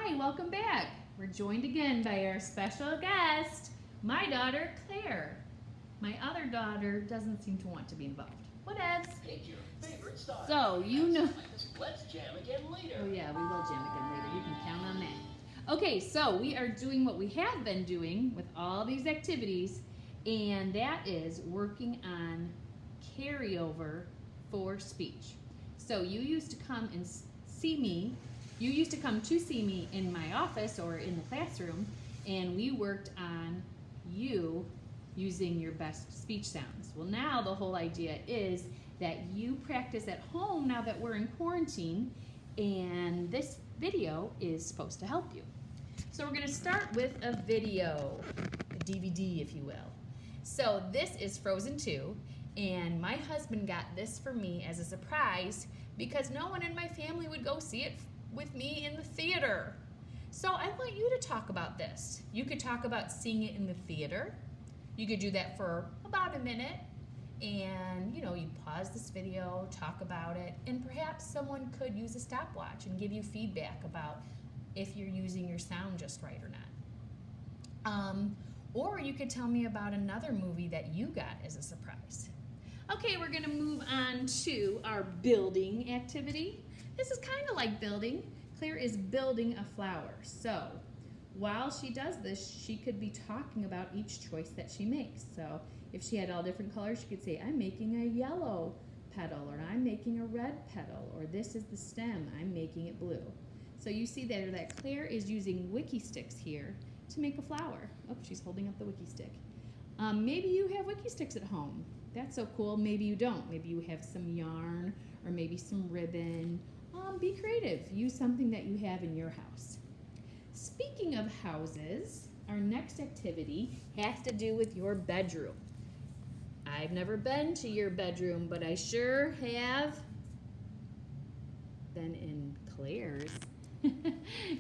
Hi, welcome back. We're joined again by our special guest, my daughter Claire. My other daughter doesn't seem to want to be involved. Whatevs. Take your favorite star. So, you know. Let's jam again later. Oh yeah, we will jam again later. You can count on that. Okay, so we are doing what we have been doing with all these activities, and that is working on carryover for speech. So you used to come and see me. You used to come to see me in my office or in the classroom, and we worked on you using your best speech sounds. Well, now the whole idea is that you practice at home now that we're in quarantine, and this video is supposed to help you. So we're going to start with a video, a DVD if you will. So this is Frozen 2, and my husband got this for me as a surprise because no one in my family would go see it with me in the theater. So I want you to talk about this. You could talk about seeing it in the theater. You could do that for about a minute, and you pause this video, talk about it, and perhaps someone could use a stopwatch and give you feedback about if you're using your sound just right or not. Or you could tell me about another movie that you got as a surprise. Okay, we're gonna move on to our building activity. This is kind of like building. Claire is building a flower. So while she does this, she could be talking about each choice that she makes. So if she had all different colors, she could say, I'm making a yellow petal, or I'm making a red petal, or this is the stem, I'm making it blue. So you see there that Claire is using wiki sticks here to make a flower. Oh, she's holding up the wiki stick. Maybe you have wiki sticks at home. That's so cool. Maybe you don't. Maybe you have some yarn or maybe some ribbon. Be creative. Use something that you have in your house. Speaking of houses, our next activity has to do with your bedroom. I've never been to your bedroom, but I sure have been in Claire's.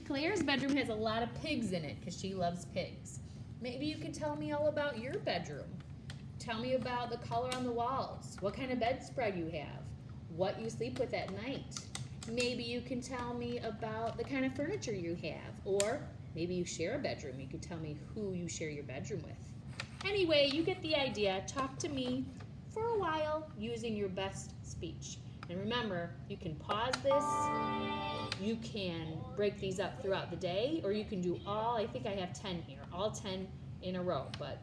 Claire's bedroom has a lot of pigs in it because she loves pigs. Maybe you can tell me all about your bedroom. Tell me about the color on the walls, what kind of bedspread you have, what you sleep with at night. Maybe you can tell me about the kind of furniture you have, or maybe you share a bedroom. You could tell me who you share your bedroom with. Anyway, you get the idea. Talk to me for a while using your best speech. And remember, you can pause this, you can break these up throughout the day, or you can do all, I think I have 10 here, all 10 in a row, but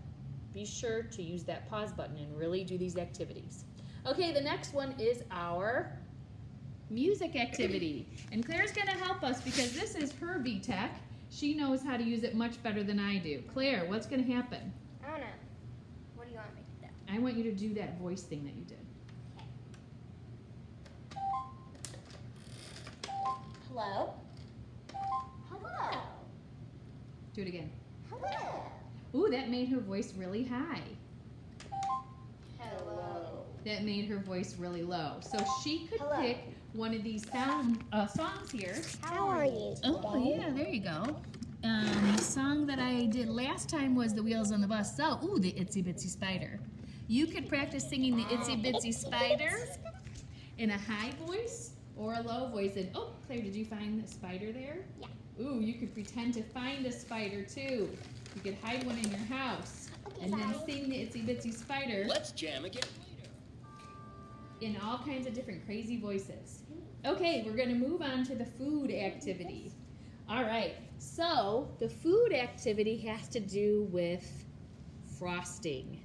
be sure to use that pause button and really do these activities. Okay, the next one is our music activity. And Claire's gonna help us because this is her VTech. She knows how to use it much better than I do. Claire, what's gonna happen? I don't know. What do you want me to do? I want you to do that voice thing that you did. Hello? Hello? Do it again. Hello? Ooh, that made her voice really high. Hello? That made her voice really low. So she could Hello. pick one of these songs here. How are you today? Oh, yeah, there you go. The song that I did last time was The Wheels on the Bus. So, ooh, the Itsy Bitsy Spider. You could practice singing the Itsy Bitsy Spider in a high voice or a low voice. And, oh, Claire, did you find the spider there? Yeah. Ooh, you could pretend to find a spider, too. You could hide one in your house. Okay, And then bye. sing the Itsy Bitsy Spider Let's jam again later. in all kinds of different crazy voices. Okay, we're going to move on to the food activity. All right, so the food activity has to do with frosting.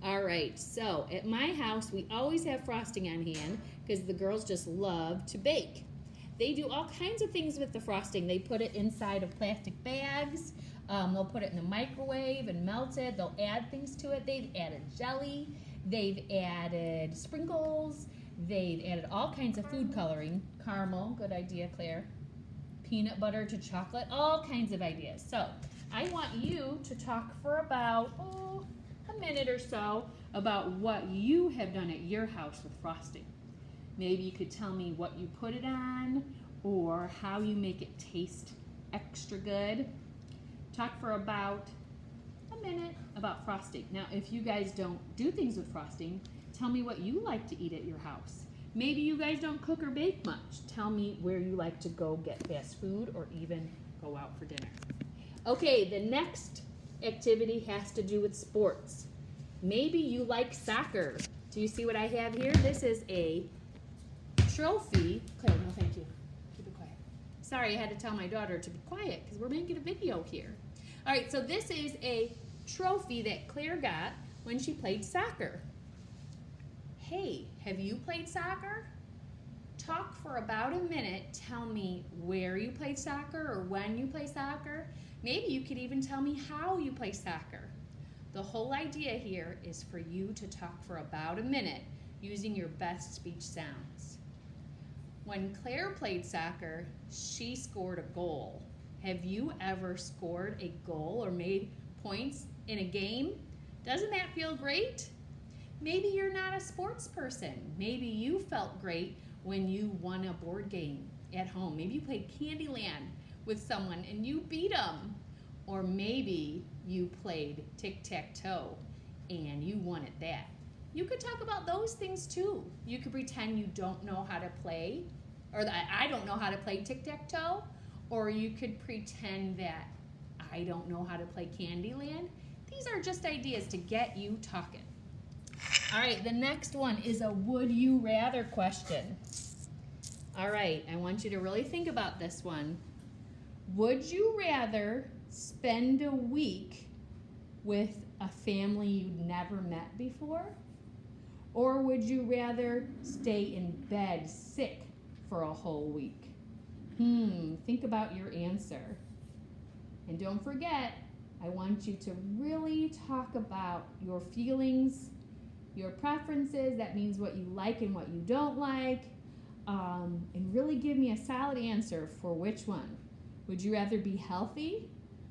All right, so at my house, we always have frosting on hand because the girls just love to bake. They do all kinds of things with the frosting. They put it inside of plastic bags. They'll put it in the microwave and melt it. They'll add things to it. They've added jelly. They've added sprinkles. They've added all kinds of food coloring. Caramel, good idea, Claire. Peanut butter to chocolate, all kinds of ideas. So I want you to talk for about a minute or so about what you have done at your house with frosting. Maybe you could tell me what you put it on or how you make it taste extra good. Talk for about a minute about frosting. Now, if you guys don't do things with frosting, tell me what you like to eat at your house. Maybe you guys don't cook or bake much. Tell me where you like to go get fast food or even go out for dinner. Okay, the next activity has to do with sports. Maybe you like soccer. Do you see what I have here? This is a trophy. Claire, no thank you. Keep it quiet. Sorry, I had to tell my daughter to be quiet because we're making a video here. All right, so this is a trophy that Claire got when she played soccer. Hey, have you played soccer? Talk for about a minute. Tell me where you played soccer or when you play soccer. Maybe you could even tell me how you play soccer. The whole idea here is for you to talk for about a minute using your best speech sounds. When Claire played soccer, she scored a goal. Have you ever scored a goal or made points in a game? Doesn't that feel great? Maybe you're not a sports person. Maybe you felt great when you won a board game at home. Maybe you played Candyland with someone and you beat them. Or maybe you played tic-tac-toe and you won at that. You could talk about those things too. You could pretend you don't know how to play, or that I don't know how to play tic-tac-toe, or you could pretend that I don't know how to play Candyland. These are just ideas to get you talking. All right, the next one is a would you rather question. All right, I want you to really think about this one. Would you rather spend a week with a family you'd never met before? Or would you rather stay in bed sick for a whole week? Think about your answer. And don't forget, I want you to really talk about your feelings, your preferences. That means what you like and what you don't like. And really give me a solid answer for which one. Would you rather be healthy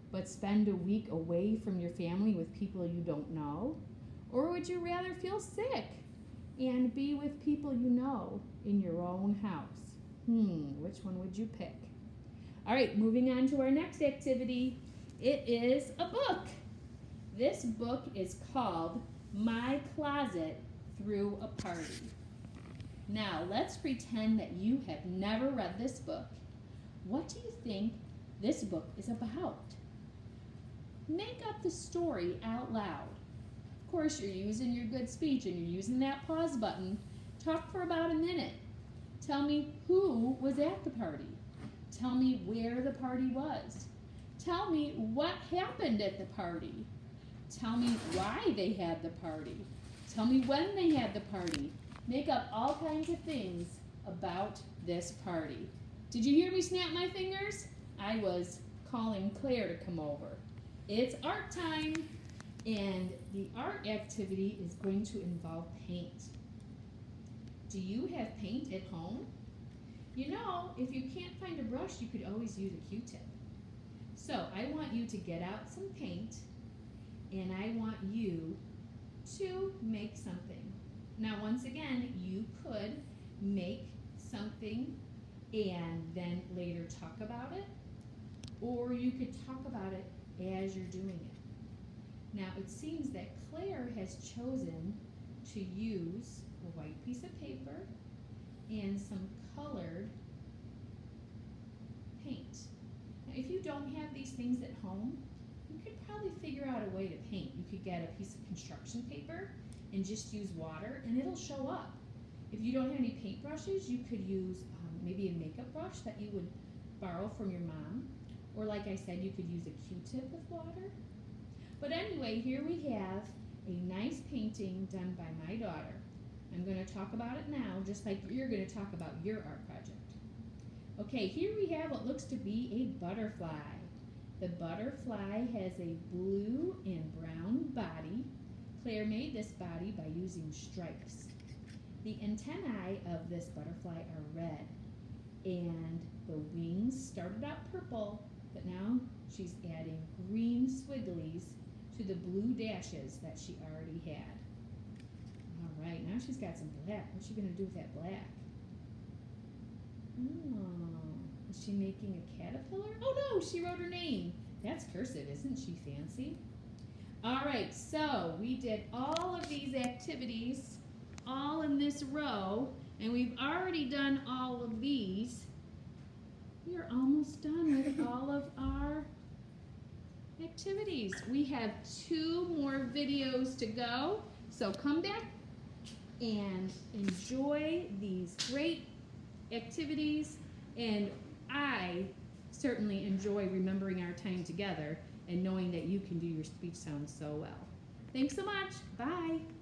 but spend a week away from your family with people you don't know? Or would you rather feel sick and be with people you know in your own house? Which one would you pick? All right, moving on to our next activity. It is a book. This book is called My Closet Threw a Party. Now, let's pretend that you have never read this book. What do you think this book is about? Make up the story out loud. Of course, you're using your good speech and you're using that pause button. Talk for about a minute. Tell me who was at the party. Tell me where the party was. Tell me what happened at the party. Tell me why they had the party. Tell me when they had the party. Make up all kinds of things about this party. Did you hear me snap my fingers? I was calling Claire to come over. It's art time, and the art activity is going to involve paint. Do you have paint at home? You know, if you can't find a brush, you could always use a Q-tip. So I want you to get out some paint, and I want you to make something. Now, once again, you could make something and then later talk about it, or you could talk about it as you're doing it. Now, it seems that Claire has chosen to use a white piece of paper and some colored paint. Now, if you don't have these things at home, you could probably figure out a way to paint. You could get a piece of construction paper and just use water, and it'll show up. If you don't have any paintbrushes, you could use maybe a makeup brush that you would borrow from your mom, or like I said, you could use a Q-tip with water. But anyway, here we have a nice painting done by my daughter. I'm going to talk about it now, just like you're going to talk about your art project. Okay, here we have what looks to be a butterfly. The butterfly has a blue and brown body. Claire made this body by using stripes. The antennae of this butterfly are red, and the wings started out purple, but now she's adding green swigglies to the blue dashes that she already had. All right, now she's got some black. What's she going to do with that black? Oh, is she making a caterpillar? Oh no, she wrote her name. That's cursive, isn't she fancy? All right, so we did all of these activities all in this row, and we've already done all of these we are almost done with all of our activities. We have 2 more videos to go, so come back and enjoy these great activities, and I certainly enjoy remembering our time together and knowing that you can do your speech sounds so well. Thanks so much. Bye.